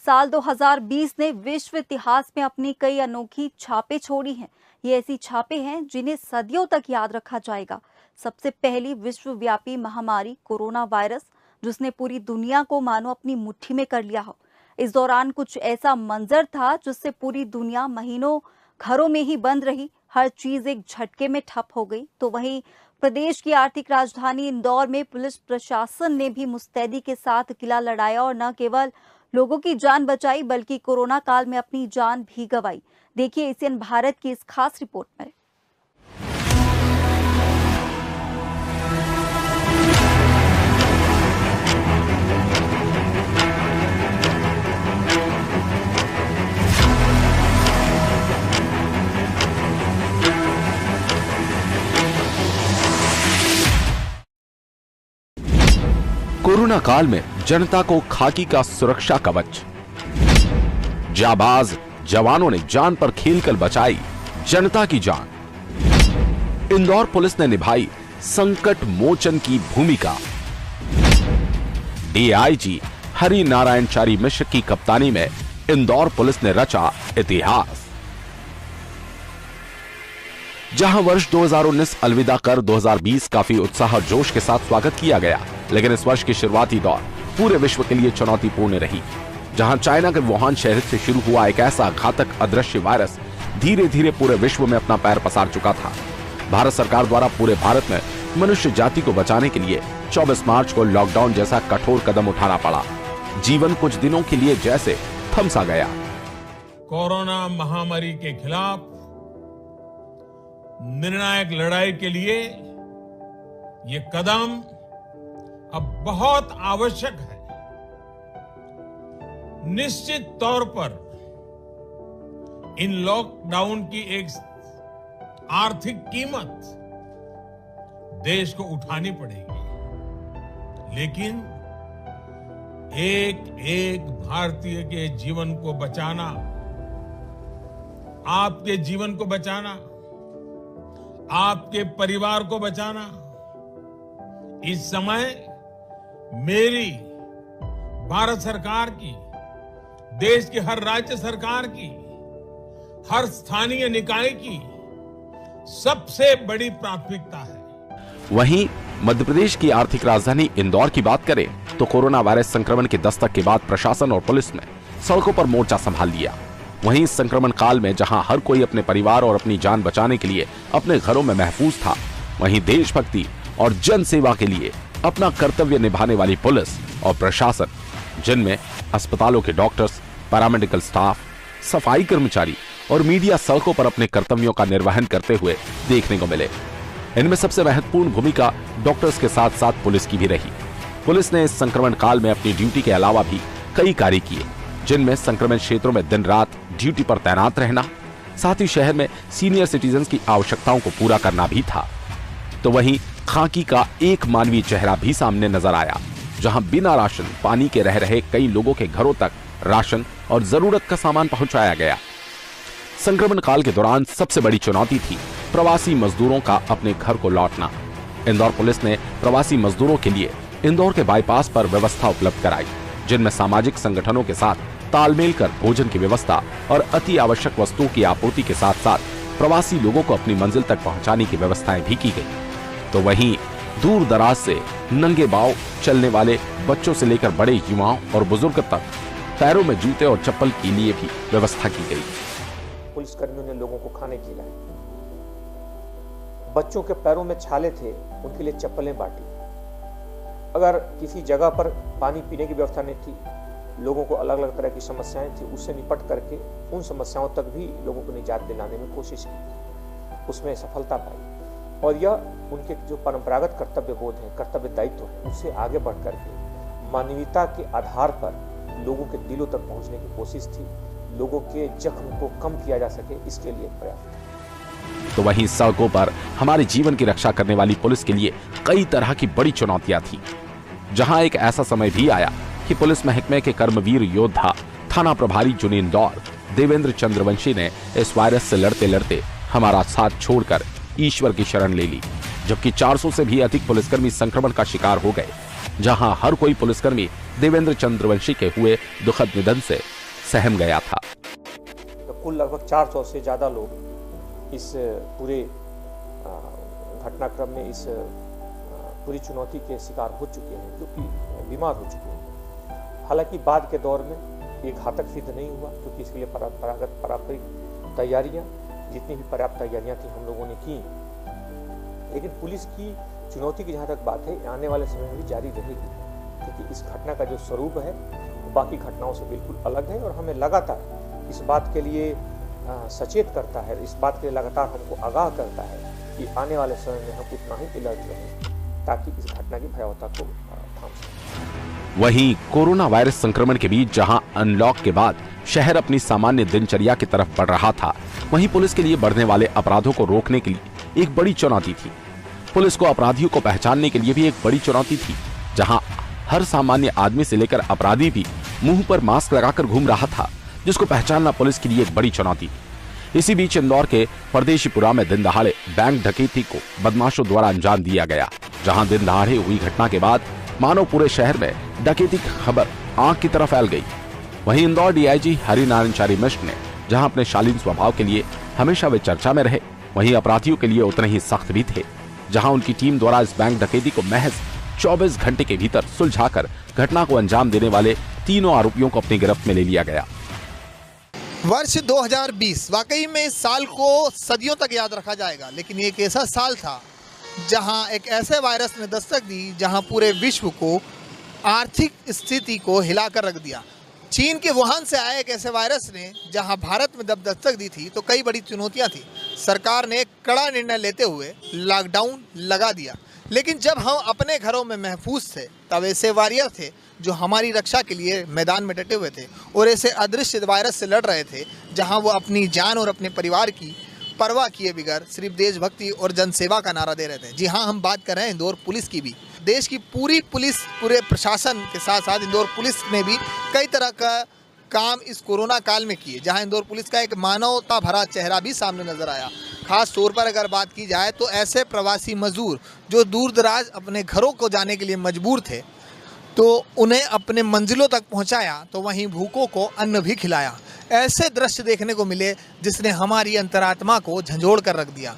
साल 2020 ने विश्व इतिहास में अपनी कई अनोखी छापें छोड़ी हैं। ये ऐसी छापें हैं जिन्हें सदियों तक याद रखा जाएगा। सबसे पहली विश्वव्यापी महामारी कोरोना वायरस, जिसने पूरी दुनिया को मानो अपनी मुट्ठी में कर लिया हो। इस दौरान कुछ ऐसा मंजर था जिससे पूरी दुनिया महीनों घरों में ही बंद रही। हर चीज एक झटके में ठप हो गई। तो वहीं प्रदेश की आर्थिक राजधानी इंदौर में पुलिस प्रशासन ने भी मुस्तैदी के साथ किला लड़ाया और न केवल लोगों की जान बचाई बल्कि कोरोना काल में अपनी जान भी गंवाई। देखिए एशियन भारत की इस खास रिपोर्ट में। कोरोना काल में जनता को खाकी का सुरक्षा कवच। जाबाज जवानों ने जान पर खेलकर बचाई जनता की जान। इंदौर पुलिस ने निभाई संकट मोचन की भूमिका। डीआईजी हरि नारायणचारी मिश्र की कप्तानी में इंदौर पुलिस ने रचा इतिहास। जहां वर्ष 2019 अलविदा कर 2020 काफी उत्साह और जोश के साथ स्वागत किया गया, लेकिन इस वर्ष की शुरुआती दौर पूरे विश्व के लिए चुनौतीपूर्ण रही। जहां चाइना के वुहान शहर से शुरू हुआ एक ऐसा घातक अदृश्य वायरस धीरे धीरे पूरे विश्व में अपना पैर पसार चुका था। भारत सरकार द्वारा पूरे भारत में मनुष्य जाति को बचाने के लिए 24 मार्च को लॉकडाउन जैसा कठोर कदम उठाना पड़ा। जीवन कुछ दिनों के लिए जैसे थम सा गया। कोरोना महामारी के खिलाफ निर्णायक लड़ाई के लिए ये कदम अब बहुत आवश्यक है। निश्चित तौर पर इन लॉकडाउन की एक आर्थिक कीमत देश को उठानी पड़ेगी, लेकिन एक एक भारतीय के जीवन को बचाना, आपके जीवन को बचाना, आपके परिवार को बचाना इस समय मेरी, भारत सरकार की, देश की हर राज्य सरकार की, हर स्थानीय निकाय की सबसे बड़ी प्राथमिकता है। वहीं मध्य प्रदेश की आर्थिक राजधानी इंदौर की बात करें तो कोरोना वायरस संक्रमण के दस्तक के बाद प्रशासन और पुलिस ने सड़कों पर मोर्चा संभाल लिया। वहीं इस संक्रमण काल में जहां हर कोई अपने परिवार और अपनी जान बचाने के लिए अपने घरों में महफूज था, वहीं देशभक्ति और जन सेवा के लिए अपना कर्तव्य निभाने वाली पुलिस और प्रशासन, जिनमें अस्पतालों के डॉक्टर्स, पैरामेडिकल स्टाफ, सफाई कर्मचारी और मीडिया सड़कों पर अपने कर्तव्यों का निर्वहन करते हुए देखने को मिले। इनमें सबसे महत्वपूर्ण भूमिका डॉक्टर्स के साथ साथ पुलिस की भी रही। पुलिस ने इस संक्रमण काल में अपनी ड्यूटी के अलावा भी कई कार्य किए, जिनमें संक्रमित क्षेत्रों में दिन रात ड्यूटी पर तैनात रहना, साथ ही शहर में सीनियर सिटीजन्स की आवश्यकताओं को पूरा करना भी था। तो वहीं खाकी का एक मानवीय चेहरा भी सामने नजर आया, जहां बिना राशन पानी के रह रहे कई लोगों के घरों तक राशन और जरूरत का सामान पहुंचाया गया। संक्रमण काल के दौरान सबसे बड़ी चुनौती थी प्रवासी मजदूरों का अपने घर को लौटना। इंदौर पुलिस ने प्रवासी मजदूरों के लिए इंदौर के बाईपास पर व्यवस्था उपलब्ध कराई, जिनमें सामाजिक संगठनों के साथ तालमेल कर भोजन की व्यवस्था और अति आवश्यक वस्तुओं की आपूर्ति के साथ साथ प्रवासी लोगों को अपनी मंजिल तक पहुंचाने की व्यवस्थाएं भी की गई। तो वहीं दूर दराज से नंगे पांव चलने वाले बच्चों से लेकर बड़े युवाओं और बुजुर्ग तक पैरों में जूते और चप्पल के लिए भी व्यवस्था की गई। पुलिसकर्मियों ने लोगों को खाने खिलाए, बच्चों के पैरों में छाले थे, उनके लिए चप्पलें बांटी। अगर किसी जगह पर पानी पीने की व्यवस्था नहीं थी, लोगों को अलग अलग तरह की समस्याएं थी, उससे निपट करके उन समस्याओं तक भी लोगों को निजात दिलाने में कोशिश की, उसमें सफलता पाई। और यह उनके जो परंपरागत कर्तव्य बोध है, कर्तव्य दायित्व है, उससे आगे बढ़ करके मानवीयता के आधार पर लोगों के दिलों तक पहुंचने की कोशिश थी। लोगों के जख्म को कम किया जा सके, इसके लिए प्रयास। तो वहीं सड़कों पर हमारे जीवन की रक्षा करने वाली पुलिस के लिए कई तरह की बड़ी चुनौतियां थी, जहां एक ऐसा समय भी आया कि पुलिस महकमे के कर्मवीर योद्धा थाना प्रभारी जुनी इंदौर देवेंद्र चंद्रवंशी ने इस वायरस से लड़ते लड़ते हमारा साथ छोड़कर ईश्वर की शरण ले ली, जबकि 400 से भी अधिक पुलिसकर्मी संक्रमण का शिकार हो गए। जहां हर कोई पुलिसकर्मी देवेंद्र चंद्रवंशी के हुए दुखद निधन से सहम गया था। तो कुल लगभग 400 से ज़्यादा लोग इस पूरे घटनाक्रम में इस पूरी चुनौती के शिकार हो चुके हैं, क्योंकि बीमार हो चुके हैं। हालांकि बाद के दौर में ये घातक सिद्ध नहीं हुआ, क्योंकि इसके लिए पारंपरिक तैयारियां, जितनी भी पर्याप्त तैयारियां थी हम लोगों ने की। लेकिन पुलिस की चुनौती की जहाँ तक बात है, आने वाले समय में भी जारी रहेगी, क्योंकि इस घटना का जो स्वरूप है वो बाकी घटनाओं से बिल्कुल अलग है, और हमें लगातार इस बात के लिए सचेत करता है, इस बात के लिए लगातार हमको आगाह करता है कि आने वाले समय में हम उतना ही अलर्ट रहें, ताकि इस घटना की भयावहता को थाम सकें। वहीं कोरोना वायरस संक्रमण के बीच जहां अनलॉक के बाद शहर अपनी सामान्य दिनचर्या की तरफ बढ़ रहा था, वहीं पुलिस के लिए बढ़ने वाले अपराधों को रोकने के लिए एक बड़ी चुनौती थी। पुलिस को अपराधियों को पहचानने के लिए भी एक बड़ी चुनौती थी, जहां हर सामान्य आदमी से लेकर अपराधी भी मुंह पर मास्क लगाकर घूम रहा था, जिसको पहचानना पुलिस के लिए एक बड़ी चुनौती थी। इसी बीच इंदौर के परदेशीपुरा में दिन दहाड़े बैंक डकैती को बदमाशों द्वारा अंजाम दिया गया, जहां दिन दहाड़े हुई घटना के बाद मानो पूरे शहर में डकैती की खबर आंख की तरफ फैल गई। वहीं इंदौर डीआईजी हरिनारायण मिश्र ने जहां अपने शालीन स्वभाव के लिए हमेशा वे चर्चा में रहे, वहीं अपराधियों के लिए उतने ही सख्त भी थे, जहां उनकी टीम द्वारा इस बैंक डकैती को महज 24 घंटे के भीतर सुलझाकर घटना को अंजाम देने वाले तीनों आरोपियों को अपनी गिरफ्त में ले लिया गया। वर्ष 2020 वाकई में इस साल को सदियों तक याद रखा जाएगा, लेकिन ये एक ऐसा साल था जहां एक ऐसे वायरस ने दस्तक दी, जहां पूरे विश्व को आर्थिक स्थिति को हिलाकर रख दिया। चीन के वुहान से आए एक ऐसे वायरस ने जहां भारत में जब दस्तक दी थी तो कई बड़ी चुनौतियां थी। सरकार ने एक कड़ा निर्णय लेते हुए लॉकडाउन लगा दिया, लेकिन जब हम अपने घरों में महफूज थे तब ऐसे वॉरियर थे जो हमारी रक्षा के लिए मैदान में डटे हुए थे और ऐसे अदृश्य वायरस से लड़ रहे थे, जहां वो अपनी जान और अपने परिवार की परवाह किए बगैर सिर्फ देशभक्ति और जनसेवा का नारा दे रहे थे। जी हाँ, हम बात कर रहे हैं इंदौर पुलिस की भी। देश की पूरी पुलिस, पूरे प्रशासन के साथ साथ इंदौर पुलिस ने भी कई तरह का काम इस कोरोना काल में किए, जहां इंदौर पुलिस का एक मानवता भरा चेहरा भी सामने नजर आया। खास तौर पर अगर बात की जाए तो ऐसे प्रवासी मजदूर जो दूर दराज अपने घरों को जाने के लिए मजबूर थे, तो उन्हें अपने मंजिलों तक पहुंचाया, तो वहीं भूखों को अन्न भी खिलाया। ऐसे दृश्य देखने को मिले जिसने हमारी अंतरात्मा को झंझोड़ कर रख दिया।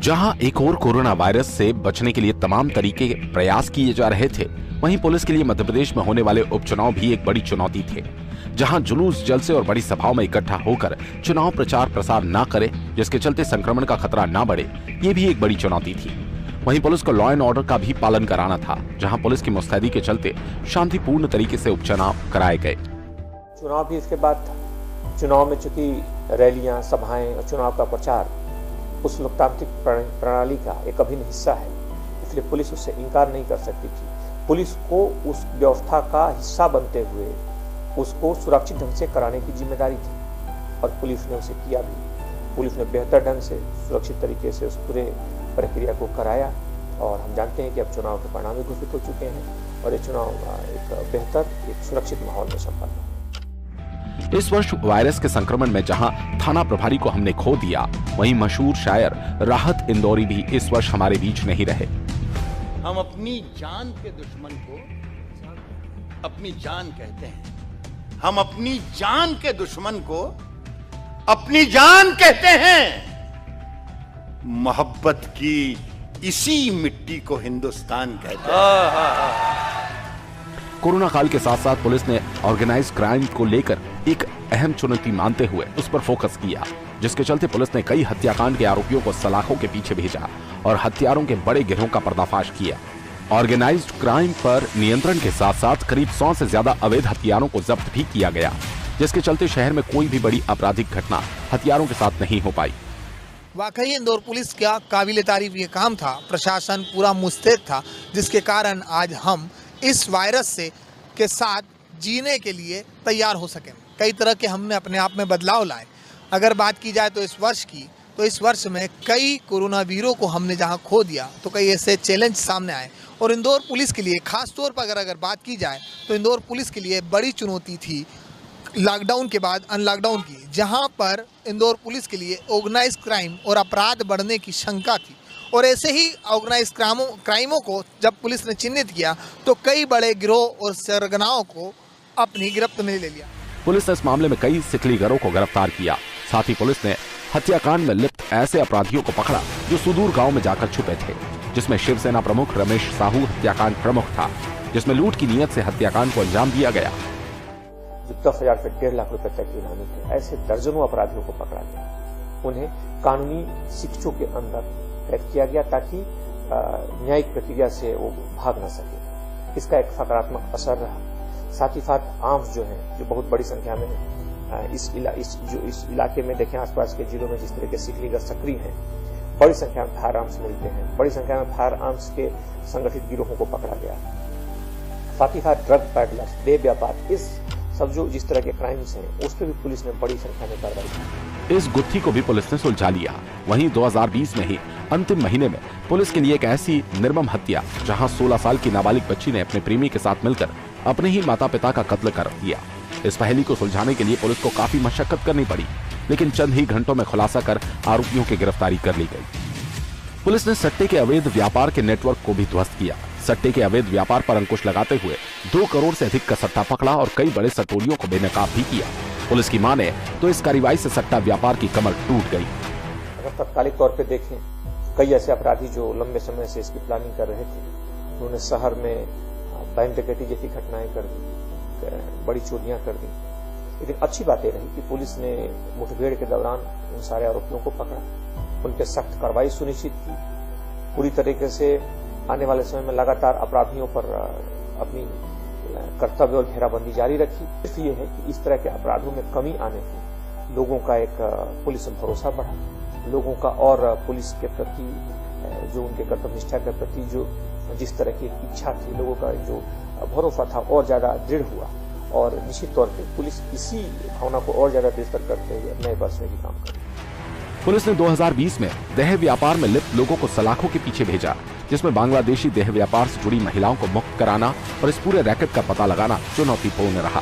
जहां एक और कोरोना वायरस से बचने के लिए तमाम तरीके के प्रयास किए जा रहे थे, वहीं पुलिस के लिए मध्य प्रदेश में होने वाले उपचुनाव भी एक बड़ी चुनौती थे, जहां जुलूस जलसे और बड़ी सभाओं में इकट्ठा होकर चुनाव प्रचार प्रसार न करे, जिसके चलते संक्रमण का खतरा न बढ़े, ये भी एक बड़ी चुनौती थी। वहीं पुलिस को लॉ एंड ऑर्डर का भी पालन कराना था, जहां पुलिस की मुस्तैदी के चलते शांतिपूर्ण तरीके से उपचुनाव कराए गए। चुनाव भी इसके बाद था। चुनाव में चूंकि रैलियां, सभाएं और चुनाव का प्रचार उस लोकतांत्रिक प्रणाली का एक अभिन्न हिस्सा है, इसलिए पुलिस उससे इनकार नहीं कर सकती थी। पुलिस को उस व्यवस्था का हिस्सा बनते हुए उसको सुरक्षित ढंग से कराने की जिम्मेदारी थी, और पुलिस ने उसे किया भी। पुलिस ने बेहतर ढंग से, सुरक्षित तरीके से उस पूरे प्रक्रिया को कराया, और हम जानते हैं कि अब चुनाव के परिणाम भी घोषित हो चुके हैं, और ये चुनाव एक बेहतर, एक सुरक्षित माहौल में संपन्न हुआ। इस वर्ष वायरस के संक्रमण में जहां थाना प्रभारी को हमने खो दिया, वहीं मशहूर शायर राहत इंदौरी भी इस वर्ष हमारे बीच नहीं रहे। हम अपनी जान के दुश्मन को अपनी जान कहते हैं। हम अपनी जान के दुश्मन को अपनी जान कहते हैं। मोहब्बत की इसी मिट्टी को हिंदुस्तान कहते हैं। कोरोना काल के साथ साथ पुलिस ने ऑर्गेनाइज्ड क्राइम को लेकर एक अहम चुनौती मानते हुए उस पर फोकस किया, जिसके चलते पुलिस ने कई हत्याकांड के आरोपियों को सलाखों के पीछे भेजा और हत्यारों के बड़े गिरोह का पर्दाफाश किया। ऑर्गेनाइज्ड क्राइम पर नियंत्रण के साथ साथ करीब 100 से ज्यादा अवैध हथियारों को जब्त भी किया गया, जिसके चलते शहर में कोई भी बड़ी आपराधिक घटना हथियारों के साथ नहीं हो पाई। वाकई इंदौर पुलिस का काबिल तारीफ ये काम था। प्रशासन पूरा मुस्तैद था, जिसके कारण आज हम इस वायरस से के साथ जीने के लिए तैयार हो सकें। कई तरह के हमने अपने आप में बदलाव लाए। अगर बात की जाए तो इस वर्ष की, तो इस वर्ष में कई कोरोना वीरों को हमने जहां खो दिया, तो कई ऐसे चैलेंज सामने आए। और इंदौर पुलिस के लिए खास तौर पर अगर बात की जाए तो इंदौर पुलिस के लिए बड़ी चुनौती थी लॉकडाउन के बाद अनलॉकडाउन की, जहां पर इंदौर पुलिस के लिए ऑर्गेनाइज क्राइम और अपराध बढ़ने की शंका थी। और ऐसे ही ऑर्गेनाइज क्राइमों को जब पुलिस ने चिन्हित किया तो कई बड़े गिरोह और सरगनाओं को अपनी गिरफ्त में ले लिया। पुलिस ने इस मामले में कई सिखलीगरों को गिरफ्तार किया। साथ ही पुलिस ने हत्याकांड में लिप्त ऐसे अपराधियों को पकड़ा जो सुदूर गांव में जाकर छुपे थे, जिसमें शिवसेना प्रमुख रमेश साहू हत्याकांड प्रमुख था, जिसमें लूट की नीयत से हत्याकांड को अंजाम दिया गया। जो 10,000 से 1.5 लाख रुपए तक इनामी थे, ऐसे दर्जनों अपराधियों को पकड़ा गया। उन्हें कानूनी शिक्षों के अंदर कैद किया गया ताकि न्यायिक प्रक्रिया से वो भाग न सके। इसका एक सकारात्मक असर रहा। साथ ही साथ आर्म्स जो है, जो बहुत बड़ी संख्या में इस इलाके में देखें, आसपास के जिलों में जिस तरह के सिखलीगर सक्रिय हैं, बड़ी संख्या में फायर आर्म्स मिलते हैं, बड़ी संख्या में फायर आर्म्स के संगठित गिरोहों को पकड़ा गया। साथ ही साथ ड्रग पैडलर्स, देह व्यापार, इस सब जो जिस तरह के क्राइम्स हैं, उस पर भी पुलिस ने बड़ी संख्या में कार्रवाई की। इस गुत्थी को भी पुलिस ने सुलझा लिया। वहीं 2020 में ही अंतिम महीने में पुलिस के लिए एक ऐसी निर्मम हत्या, जहां 16 साल की नाबालिग बच्ची ने अपने प्रेमी के साथ मिलकर अपने ही माता पिता का कत्ल कर दिया। इस पहेली को सुलझाने के लिए पुलिस को काफी मशक्कत करनी पड़ी, लेकिन चंद ही घंटों में खुलासा कर आरोपियों की गिरफ्तारी कर ली गई। पुलिस ने सट्टे के अवैध व्यापार के नेटवर्क को भी ध्वस्त किया। सट्टे के अवैध व्यापार पर अंकुश लगाते हुए 2 करोड़ से अधिक का सट्टा पकड़ा और कई बड़े सट्टोरियों को बेनकाब भी किया। पुलिस की माने तो इस कार्रवाई से सट्टा व्यापार की कमर टूट गई। अगर तत्कालिक तौर पर देखें, कई ऐसे अपराधी जो लंबे समय से इसकी प्लानिंग कर रहे थे, उन्होंने शहर में बैंक डकैती जैसी घटनाएं कर दी, बड़ी चोरियां कर दी। लेकिन अच्छी बात यह रही कि पुलिस ने मुठभेड़ के दौरान उन सारे आरोपियों को पकड़ा, उन पर सख्त कार्रवाई सुनिश्चित की। पूरी तरीके से आने वाले समय में लगातार अपराधियों पर अपनी कर्तव्य और घेराबंदी जारी रखी। सिर्फ ये है कि इस तरह के अपराधों में कमी आने से लोगों का एक पुलिस पर भरोसा बढ़ा, लोगों का और पुलिस के प्रति जो उनके कर्तव्य निष्ठा के प्रति जो जिस तरह की इच्छा थी, लोगों का जो भरोसा था और ज्यादा दृढ़ हुआ। और निश्चित तौर पे पुलिस इसी भावना को और ज्यादा बेहतर करते हुए नए वर्ष में भी काम करेगी। पुलिस ने 2020 में देह व्यापार में लिप्त लोगों को सलाखों के पीछे भेजा, जिसमें बांग्लादेशी देह व्यापार से जुड़ी महिलाओं को मुक्त कराना और इस पूरे रैकेट का पता लगाना चुनौतीपूर्ण रहा।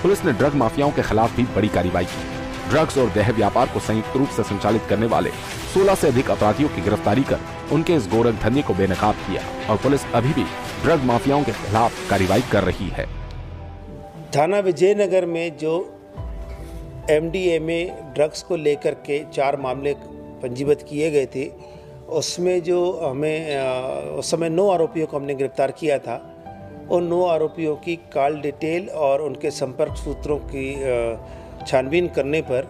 पुलिस ने ड्रग माफियाओं के खिलाफ भी बड़ी कार्रवाई की। ड्रग्स और देह व्यापार को संयुक्त रूप से संचालित करने वाले 16 से अधिक अपराधियों की गिरफ्तारी कर उनके इस गोरख धंधे को बेनकाब किया और पुलिस अभी भी ड्रग माफियाओं के खिलाफ कार्रवाई कर रही है। थाना विजयनगर में जो MDMA ड्रग्स को लेकर के 4 मामले पंजीबद्ध किए गए थे, उसमें जो हमें उस समय 9 आरोपियों को हमने गिरफ्तार किया था। उन 9 आरोपियों की कॉल डिटेल और उनके संपर्क सूत्रों की छानबीन करने पर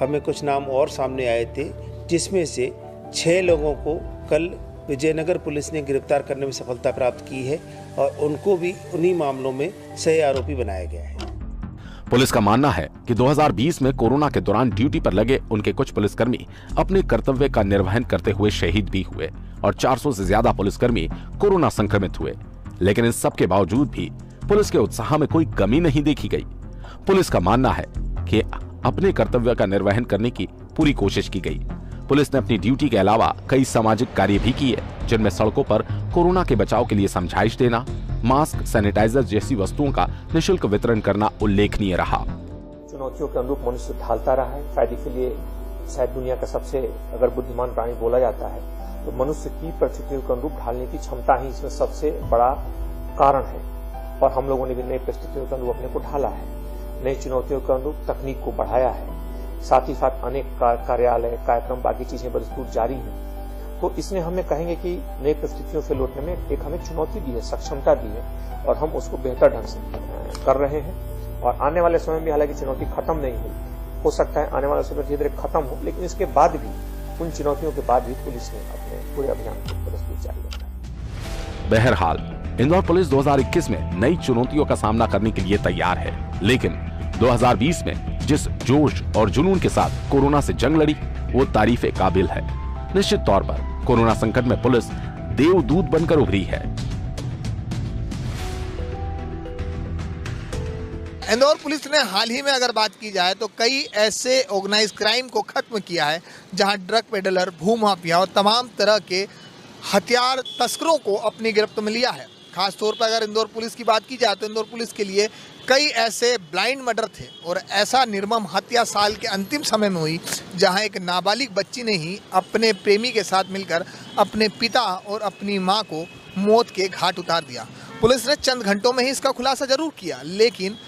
हमें कुछ नाम और सामने आए थे, जिसमें से 6 लोगों को कल विजयनगर पुलिस ने गिरफ्तार करने में सफलता प्राप्त की है और उनको भी उन्हीं मामलों में सह आरोपी बनाया गया है। पुलिस का मानना है कि 2020 में कोरोना के दौरान ड्यूटी पर लगे उनके कुछ पुलिसकर्मी अपने कर्तव्य का निर्वहन करते हुए शहीद भी हुए और 400 से ज्यादा पुलिसकर्मी कोरोना संक्रमित हुए। लेकिन इन सब के बावजूद भी पुलिस के उत्साह में कोई कमी नहीं देखी गई। पुलिस का मानना है कि अपने कर्तव्य का निर्वहन करने की पूरी कोशिश की गई। पुलिस ने अपनी ड्यूटी के अलावा कई सामाजिक कार्य भी किए, जिनमें सड़कों पर कोरोना के बचाव के लिए समझाइश देना, मास्क, सैनिटाइजर जैसी वस्तुओं का निःशुल्क वितरण करना उल्लेखनीय रहा। चुनौतियों के अनुरूप मनुष्य ढालता रहा है। फायदे के लिए शायद दुनिया का सबसे अगर बुद्धिमान प्राणी बोला जाता है तो मनुष्य की परिस्थितियों के अनुरूप ढालने की क्षमता ही इसमें सबसे बड़ा कारण है। और हम लोगों ने भी नई परिस्थितियों के अनुरूप अपने को ढाला है, नई चुनौतियों के अनुरूप तकनीक को बढ़ाया है। साथ ही साथ अनेक कार्यालय, कार्यक्रम, बाकी चीजें बदस्तूर जारी हैं। तो इसने हमें कहेंगे कि नई परिस्थितियों से लौटने में एक हमें चुनौती दी है, सक्षमता दी है और हम उसको बेहतर ढंग से कर रहे हैं। और आने वाले समय में हालांकि चुनौती खत्म नहीं हुई, हो सकता है आने वाले समय धीरे धीरे खत्म हो, लेकिन इसके बाद भी, उन चुनौतियों के बाद भी पुलिस ने अपने पूरे अभियान को बदस्तूर जारी रखा है। बहरहाल इंदौर पुलिस 2021 में नई चुनौतियों का सामना करने के लिए तैयार है, लेकिन 2020 में जिस जोश और जुनून के साथ कोरोना से जंग लड़ी वो तारीफे काबिल है। निश्चित तौर पर कोरोना संकट में पुलिस देवदूत बनकर उभरी है। इंदौर पुलिस ने हाल ही में अगर बात की जाए तो कई ऐसे ऑर्गेनाइज क्राइम को खत्म किया है जहां ड्रग पेडलर, भूमाफिया और तमाम तरह के हथियार तस्करों को अपनी गिरफ्त में लिया है। खास तौर पर अगर इंदौर पुलिस की बात की जाए तो इंदौर पुलिस के लिए कई ऐसे ब्लाइंड मर्डर थे और ऐसा निर्मम हत्या साल के अंतिम समय में हुई जहां एक नाबालिग बच्ची ने ही अपने प्रेमी के साथ मिलकर अपने पिता और अपनी मां को मौत के घाट उतार दिया। पुलिस ने चंद घंटों में ही इसका खुलासा जरूर किया, लेकिन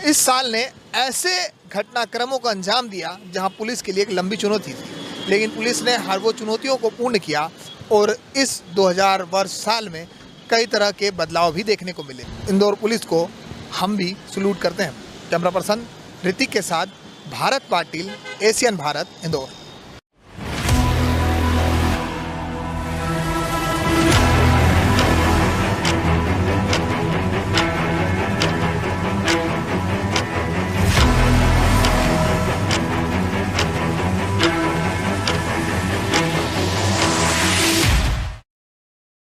इस साल ने ऐसे घटनाक्रमों को अंजाम दिया जहां पुलिस के लिए एक लंबी चुनौती थी, लेकिन पुलिस ने हर वो चुनौतियों को पूर्ण किया और इस 2000 वर्ष साल में कई तरह के बदलाव भी देखने को मिले। इंदौर पुलिस को हम भी सलूट करते हैं। कैमरा पर्सन ऋतिक के साथ भारत पाटिल, एशियन भारत, इंदौर।